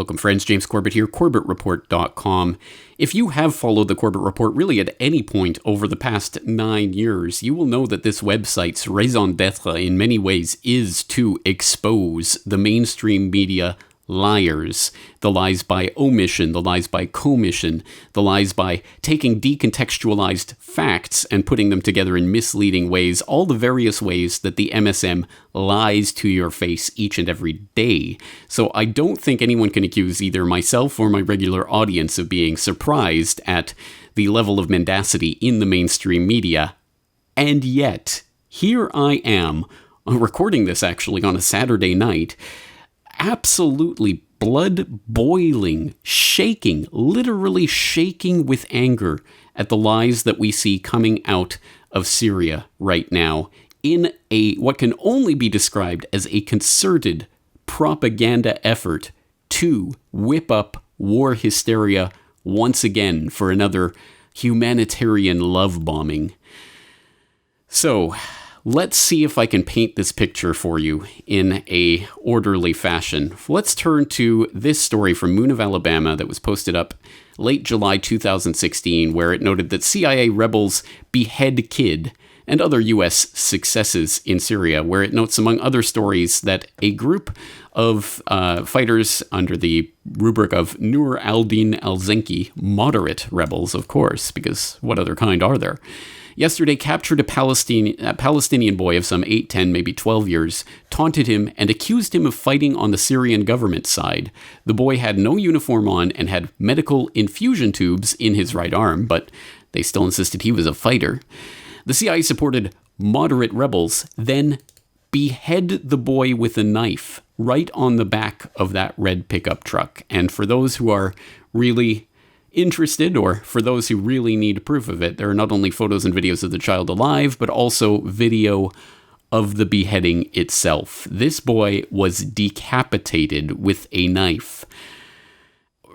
Welcome, friends. James Corbett here, CorbettReport.com. If you have followed the Corbett Report really at any point over the past 9 years, you will know that this website's raison d'etre in many ways is to expose the mainstream media liars, the lies by omission, the lies by commission, the lies by taking decontextualized facts and putting them together in misleading ways, all the various ways that the MSM lies to your face each and every day. So I don't think anyone can accuse either myself or my regular audience of being surprised at the level of mendacity in the mainstream media. And yet, here I am, recording this actually on a Saturday night, absolutely blood-boiling, shaking, literally shaking with anger at the lies that we see coming out of Syria right now in what can only be described as a concerted propaganda effort to whip up war hysteria once again for another humanitarian love bombing. So, let's see if I can paint this picture for you in a orderly fashion. Let's turn to this story from Moon of Alabama that was posted up late July 2016, where it noted that CIA rebels behead kid and other U.S. successes in Syria, where it notes, among other stories, that a group of fighters under the rubric of Nur al-Din al-Zinki, moderate rebels, of course, because what other kind are there, yesterday captured a Palestinian boy of some 8, 10, maybe 12 years, taunted him, and accused him of fighting on the Syrian government side. The boy had no uniform on and had medical infusion tubes in his right arm, but they still insisted he was a fighter. The CIA supported moderate rebels, then behead the boy with a knife right on the back of that red pickup truck. And for those who are really interested, or for those who really need proof of it, there are not only photos and videos of the child alive, but also video of the beheading itself. This boy was decapitated with a knife.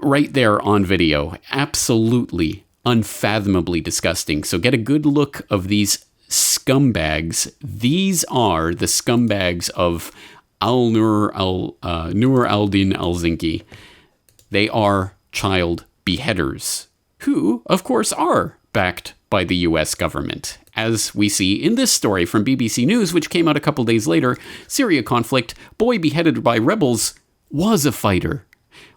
Right there on video. Absolutely, unfathomably disgusting. So get a good look of these scumbags. These are the scumbags of Nur al-Din al-Zinki. They are child beheaders, who, of course, are backed by the US government. As we see in this story from BBC News, which came out a couple days later, Syria conflict, boy beheaded by rebels was a fighter,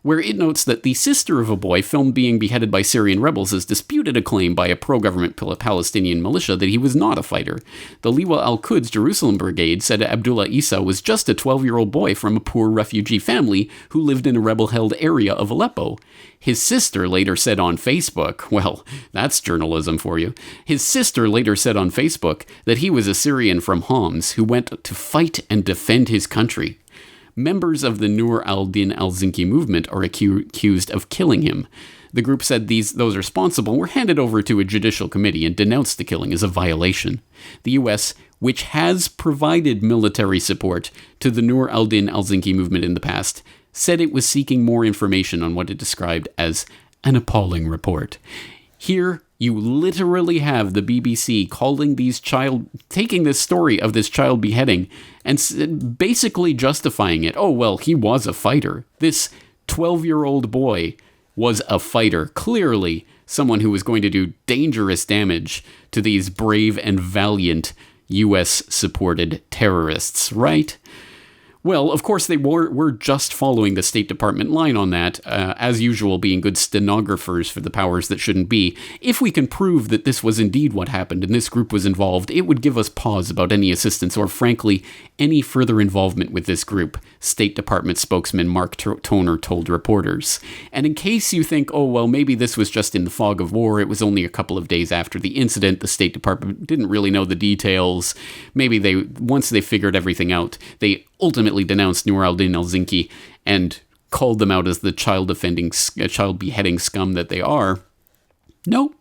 where it notes that the sister of a boy filmed being beheaded by Syrian rebels has disputed a claim by a pro-government Palestinian militia that he was not a fighter. The Liwa al-Quds Jerusalem Brigade said Abdullah Isa was just a 12-year-old boy from a poor refugee family who lived in a rebel-held area of Aleppo. His sister later said on Facebook, well, that's journalism for you. His sister later said on Facebook that he was a Syrian from Homs who went to fight and defend his country. Members of the Nur al-Din al-Zinki movement are accused of killing him. The group said those responsible were handed over to a judicial committee and denounced the killing as a violation. The U.S., which has provided military support to the Nur al-Din al-Zinki movement in the past, said it was seeking more information on what it described as an appalling report. Here, you literally have the BBC taking this story of this child beheading and basically justifying it. Oh, well, he was a fighter. This 12-year-old boy was a fighter. Clearly, someone who was going to do dangerous damage to these brave and valiant US-supported terrorists, right? Well, of course, they were just following the State Department line on that, as usual, being good stenographers for the powers that shouldn't be. If we can prove that this was indeed what happened and this group was involved, it would give us pause about any assistance or, frankly, any further involvement with this group, State Department spokesman Mark Toner told reporters. And in case you think, oh, well, maybe this was just in the fog of war, it was only a couple of days after the incident, the State Department didn't really know the details, maybe once they figured everything out, they ultimately denounced Nur al-Din al-Zinki and called them out as the child beheading scum that they are. No.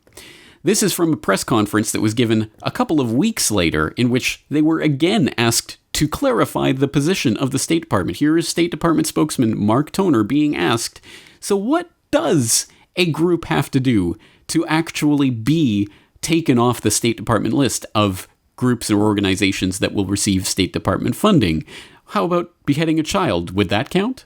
This is from a press conference that was given a couple of weeks later, in which they were again asked to clarify the position of the State Department. Here is State Department spokesman Mark Toner being asked, so what does a group have to do to actually be taken off the State Department list of groups or organizations that will receive State Department funding? How about beheading a child? Would that count?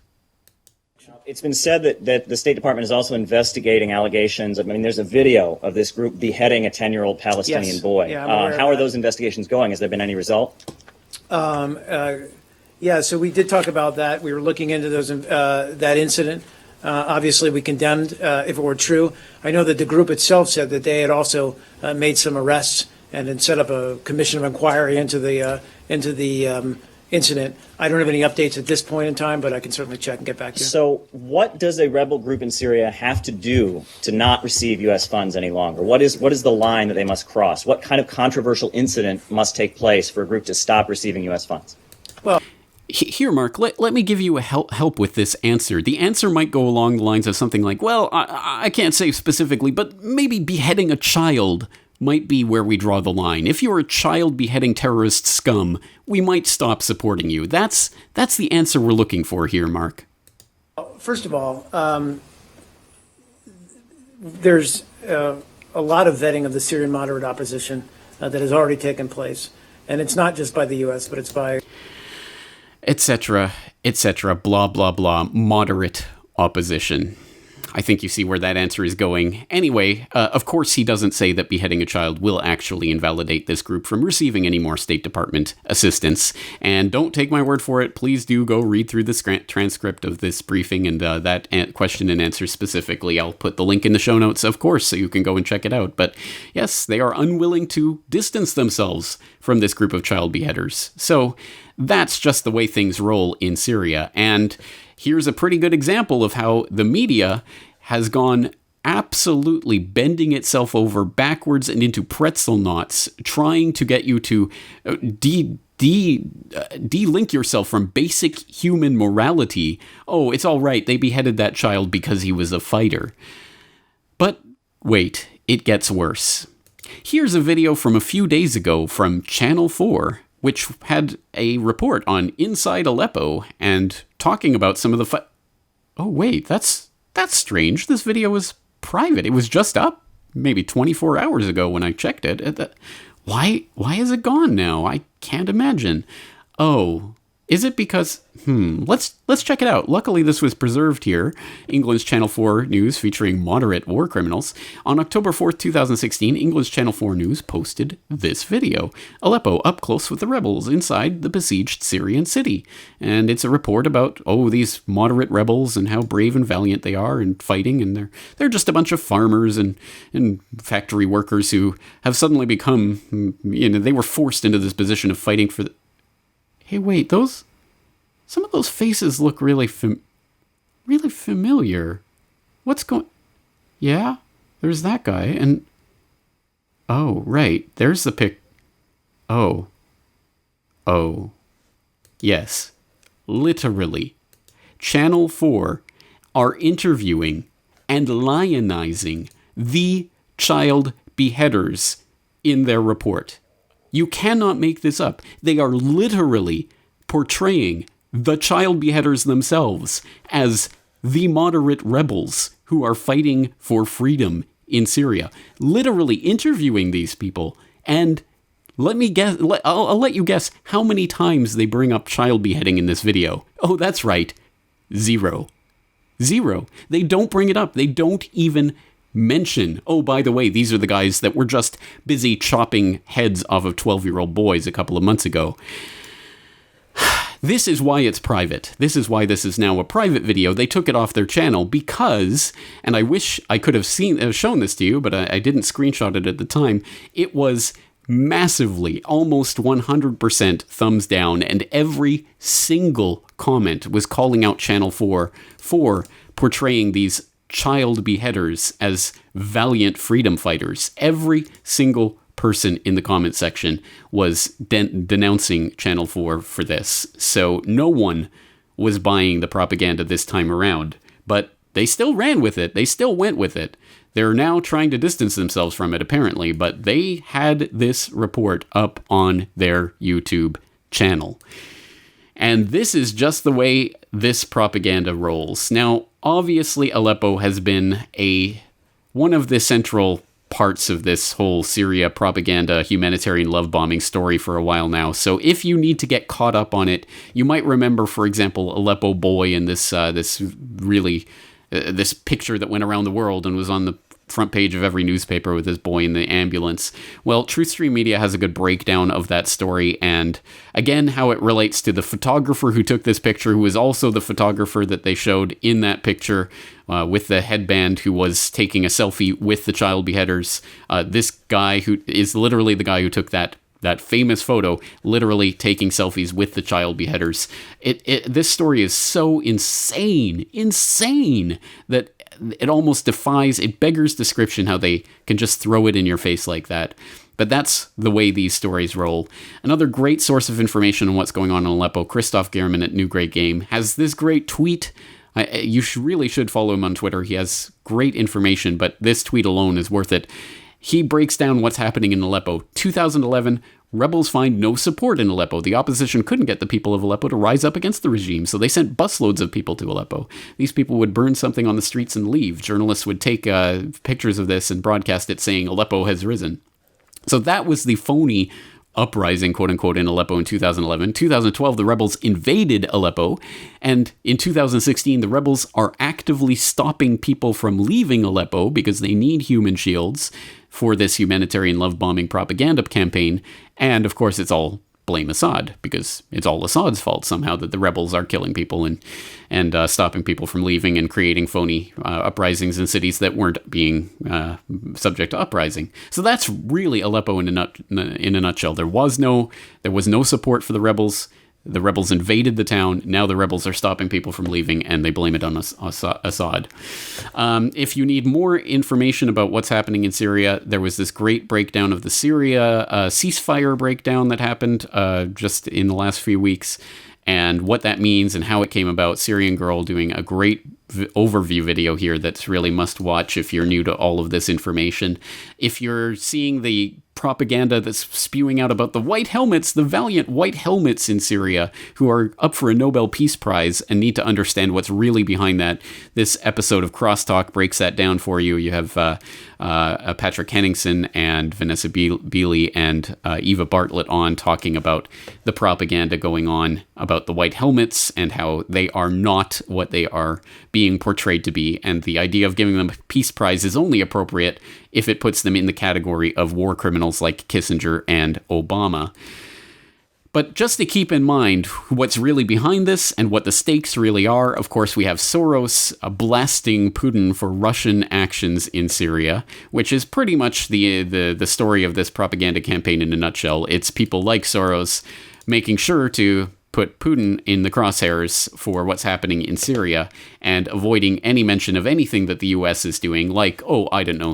It's been said that the State Department is also investigating allegations. I mean, there's a video of this group beheading a 10-year-old Palestinian boy. Yeah, how are those investigations going? Has there been any result? Yeah, so we did talk about that. We were looking into that incident. Obviously, we condemned if it were true. I know that the group itself said that they had also made some arrests and then set up a commission of inquiry into the incident. I don't have any updates at this point in time, but I can certainly check and get back to you. So what does a rebel group in Syria have to do to not receive U.S. funds any longer? What is the line that they must cross? What kind of controversial incident must take place for a group to stop receiving U.S. funds? Well, here, Mark, let me give you a help with this answer. The answer might go along the lines of something like, well, I can't say specifically, but maybe beheading a child might be where we draw the line. If you're a child beheading terrorist scum, we might stop supporting you. That's the answer we're looking for here, Mark. First of all, there's a lot of vetting of the Syrian moderate opposition that has already taken place. And it's not just by the U.S., but it's by... etc., blah, blah, blah, moderate opposition. I think you see where that answer is going. Anyway, of course he doesn't say that beheading a child will actually invalidate this group from receiving any more State Department assistance. And don't take my word for it. Please do go read through the transcript of this briefing and that question and answer specifically. I'll put the link in the show notes, of course, so you can go and check it out. But yes, they are unwilling to distance themselves from this group of child beheaders. So that's just the way things roll in Syria. And here's a pretty good example of how the media has gone absolutely bending itself over backwards and into pretzel knots, trying to get you to de-link yourself from basic human morality. Oh, it's all right, they beheaded that child because he was a fighter. But wait, it gets worse. Here's a video from a few days ago from Channel 4, which had a report on Inside Aleppo and talking about some of the Oh, wait, that's strange. This video was private. It was just up maybe 24 hours ago when I checked it. Why is it gone now? I can't imagine. Oh, is it because... Let's check it out. Luckily, this was preserved here. England's Channel 4 News featuring moderate war criminals. On October 4th, 2016, England's Channel 4 News posted this video. Aleppo up close with the rebels inside the besieged Syrian city. And it's a report about, these moderate rebels and how brave and valiant they are in fighting. And they're just a bunch of farmers and factory workers who have suddenly become, they were forced into this position of fighting for the... Hey, wait, some of those faces look really familiar. What's going... Yeah, there's that guy, and... Oh, right, there's the pic... Oh. Yes, literally. Channel 4 are interviewing and lionizing the child beheaders in their report. You cannot make this up. They are literally portraying the child beheaders themselves as the moderate rebels who are fighting for freedom in Syria. Literally interviewing these people. And let me guess, I'll let you guess how many times they bring up child beheading in this video. Oh, that's right. 0. They don't bring it up. They don't even mention, by the way, these are the guys that were just busy chopping heads off of 12-year-old boys a couple of months ago. This is why it's private. This is why this is now a private video. They took it off their channel because, and I wish I could have shown this to you, but I didn't screenshot it at the time. It was massively, almost 100% thumbs down, and every single comment was calling out Channel 4 for portraying these child beheaders as valiant freedom fighters. Every single person in the comment section was denouncing Channel 4 for this. So no one was buying the propaganda this time around, but they still ran with it. They still went with it. They're now trying to distance themselves from it, apparently, but they had this report up on their YouTube channel. And this is just the way this propaganda rolls. Now, obviously, Aleppo has been one of the central parts of this whole Syria propaganda humanitarian love bombing story for a while now. So if you need to get caught up on it, you might remember, for example, Aleppo Boy and this picture that went around the world and was on the front page of every newspaper with this boy in the ambulance. Well, Truthstream Media has a good breakdown of that story, and again, how it relates to the photographer who took this picture, who was also the photographer that they showed in that picture with the headband, who was taking a selfie with the child beheaders. This guy who is literally the guy who took that famous photo, literally taking selfies with the child beheaders. This story is so insane that it almost defies, it beggars description how they can just throw it in your face like that. But that's the way these stories roll. Another great source of information on what's going on in Aleppo, Christoph Gehrman at New Great Game, has this great tweet. You really should follow him on Twitter. He has great information, but this tweet alone is worth it. He breaks down what's happening in Aleppo. 2011, rebels find no support in Aleppo. The opposition couldn't get the people of Aleppo to rise up against the regime, so they sent busloads of people to Aleppo. These people would burn something on the streets and leave. Journalists would take pictures of this and broadcast it saying Aleppo has risen. So that was the phony uprising, quote-unquote, in Aleppo in 2011. 2012, the rebels invaded Aleppo, and in 2016, the rebels are actively stopping people from leaving Aleppo because they need human shields for this humanitarian love bombing propaganda campaign. And of course, it's all blame Assad, because it's all Assad's fault somehow that the rebels are killing people and stopping people from leaving and creating phony uprisings in cities that weren't being subject to uprising. So that's really Aleppo in a nutshell. There was no support for the rebels. The rebels invaded the town. Now the rebels are stopping people from leaving, and they blame it on Assad. If you need more information about what's happening in Syria, there was this great breakdown of the Syria ceasefire breakdown that happened just in the last few weeks, and what that means and how it came about. Syrian Girl doing a great overview video here that's really must watch if you're new to all of this information. If you're seeing the propaganda that's spewing out about the white helmets, the valiant white helmets in Syria, who are up for a Nobel Peace Prize and need to understand what's really behind that, this episode of Crosstalk breaks that down for you. You have Patrick Henningsen and Vanessa Beeley and Eva Bartlett on talking about the propaganda going on about the white helmets and how they are not what they are being portrayed to be, and the idea of giving them a peace prize is only appropriate if it puts them in the category of war criminals like Kissinger and Obama. But just to keep in mind what's really behind this and what the stakes really are, of course, we have Soros blasting Putin for Russian actions in Syria, which is pretty much the story of this propaganda campaign in a nutshell. It's people like Soros making sure to put Putin in the crosshairs for what's happening in Syria and avoiding any mention of anything that the US is doing, like,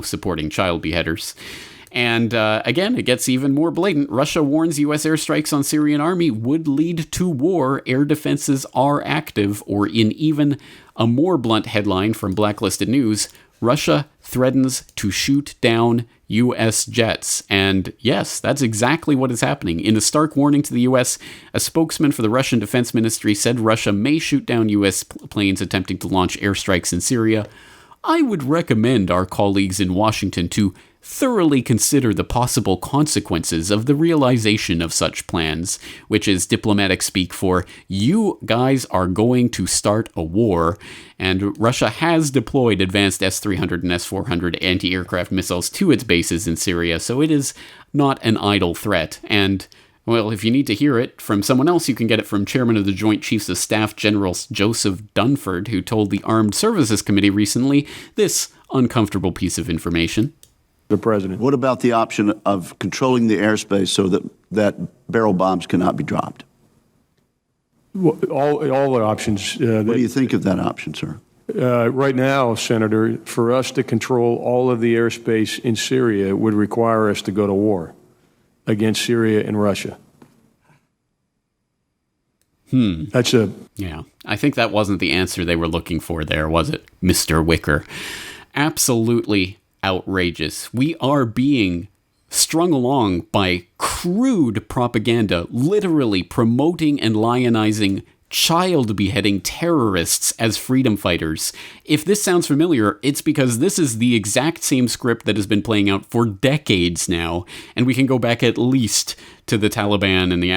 supporting child beheaders. And again, it gets even more blatant. Russia warns US airstrikes on Syrian army would lead to war. Air defenses are active. Or in even a more blunt headline from Blacklisted News, Russia threatens to shoot down U.S. jets. And yes, that's exactly what is happening. In a stark warning to the U.S., a spokesman for the Russian Defense Ministry said Russia may shoot down U.S. planes attempting to launch airstrikes in Syria. I would recommend our colleagues in Washington to thoroughly consider the possible consequences of the realization of such plans, which is diplomatic speak for, you guys are going to start a war. And Russia has deployed advanced S-300 and S-400 anti-aircraft missiles to its bases in Syria, so it is not an idle threat. And, well, if you need to hear it from someone else, you can get it from Chairman of the Joint Chiefs of Staff General Joseph Dunford, who told the Armed Services Committee recently this uncomfortable piece of information. The president. What about the option of controlling the airspace so that barrel bombs cannot be dropped? All the options. What do you think of that option, sir? Right now, Senator, for us to control all of the airspace in Syria would require us to go to war against Syria and Russia. Yeah, I think that wasn't the answer they were looking for there, was it, Mr. Wicker? Absolutely outrageous. We are being strung along by crude propaganda, literally promoting and lionizing child beheading terrorists as freedom fighters. If this sounds familiar, it's because this is the exact same script that has been playing out for decades now, and we can go back at least to the Taliban and the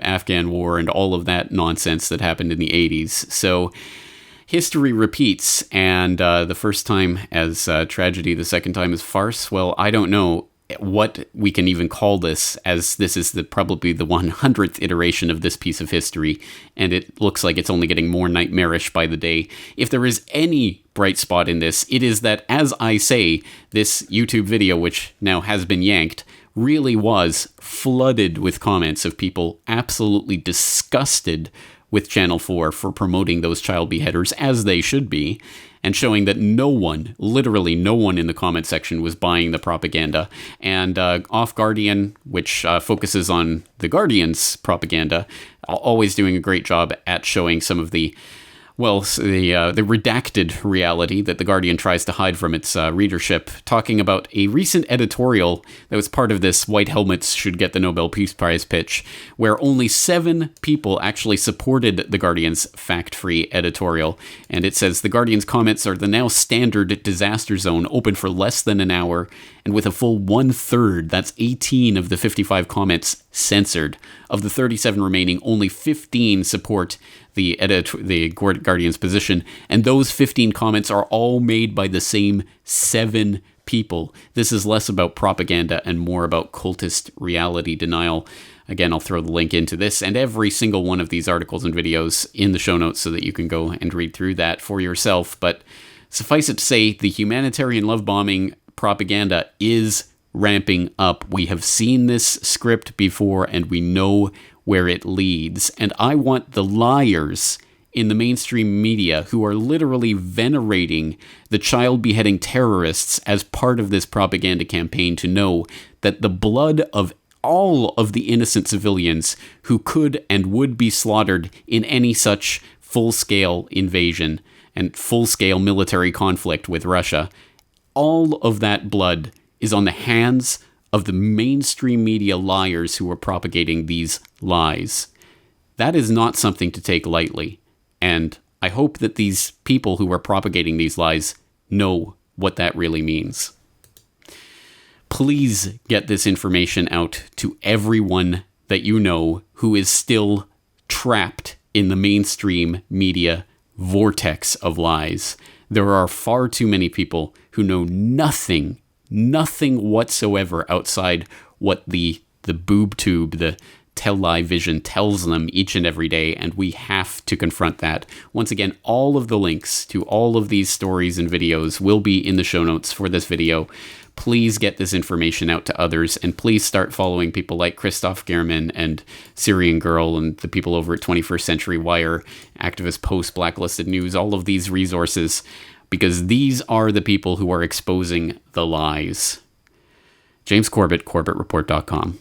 Afghan war and all of that nonsense that happened in the 80s. So history repeats, and the first time as tragedy, the second time as farce. Well, I don't know what we can even call this, as this is probably the 100th iteration of this piece of history, and it looks like it's only getting more nightmarish by the day. If there is any bright spot in this, it is that, as I say, this YouTube video, which now has been yanked, really was flooded with comments of people absolutely disgusted with Channel 4 for promoting those child beheaders, as they should be, and showing that no one, literally no one in the comment section was buying the propaganda. And Off Guardian, which focuses on the Guardian's propaganda, always doing a great job at showing some of the redacted reality that The Guardian tries to hide from its readership, talking about a recent editorial that was part of this White Helmets should get the Nobel Peace Prize pitch, where only 7 people actually supported The Guardian's fact-free editorial. And it says, The Guardian's comments are the now standard disaster zone, open for less than an hour, and with a full 1/3, that's 18 of the 55 comments, censored. Of the 37 remaining, only 15 support the Guardian's position, and those 15 comments are all made by the same 7 people. This is less about propaganda and more about cultist reality denial. Again, I'll throw the link into this and every single one of these articles and videos in the show notes so that you can go and read through that for yourself. But suffice it to say, the humanitarian love bombing propaganda is ramping up. We have seen this script before, and we know where it leads. And I want the liars in the mainstream media who are literally venerating the child beheading terrorists as part of this propaganda campaign to know that the blood of all of the innocent civilians who could and would be slaughtered in any such full-scale invasion and full-scale military conflict with Russia, all of that blood is on the hands of the mainstream media liars who are propagating these lies. That is not something to take lightly, and I hope that these people who are propagating these lies know what that really means. Please get this information out to everyone that you know who is still trapped in the mainstream media vortex of lies. There are far too many people who know nothing whatsoever outside what the boob tube, the television tells them each and every day, and we have to confront that. Once again, all of the links to all of these stories and videos will be in the show notes for this video. Please get this information out to others, and please start following people like Christoph Gehrman and Syrian Girl and the people over at 21st Century Wire, Activist Post, Blacklisted News, all of these resources, because these are the people who are exposing the lies. James Corbett, CorbettReport.com.